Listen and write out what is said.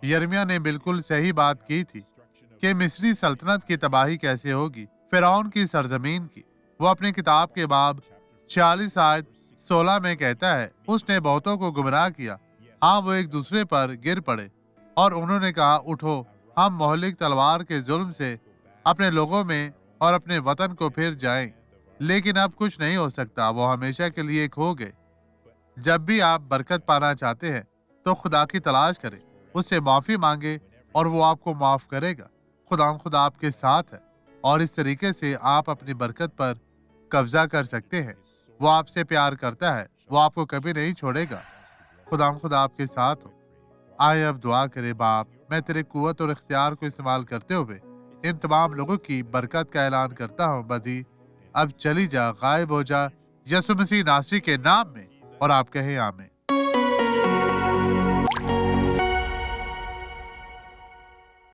यिर्मयाह ने बिल्कुल सही बात की थी कि मिस्री सल्तनत की तबाही कैसे होगी, फिरौन की सरजमीन की। वो अपनी किताब के बाब 46 आयत 16 में कहता है, उसने बहुतों को गुमराह किया। हाँ, वो एक दूसरे पर गिर पड़े और उन्होंने कहा, उठो, हम मोहलिक तलवार के जुल्म से अपने लोगों में और अपने वतन को फिर जाएं। लेकिन अब कुछ नहीं हो सकता, वो हमेशा के लिए खो गए। जब भी आप बरकत पाना चाहते हैं तो खुदा की तलाश करें, उससे माफी मांगे और वो आपको माफ करेगा। खुदा आपके साथ है और इस तरीके से आप अपनी बरकत पर कब्जा कर सकते हैं। वो आपसे प्यार करता है, वो आपको कभी नहीं छोड़ेगा। खुदा आपके साथ हो। आए अब दुआ करे। बाप, मैं तेरे कुव्वत और इख्तियार को इस्तेमाल करते हुए इन तमाम लोगों की बरकत का ऐलान करता हूँ। बदी अब चली जा, गायब हो जा, यसु मसीह नासरी के नाम में। और आप कहें आमीन।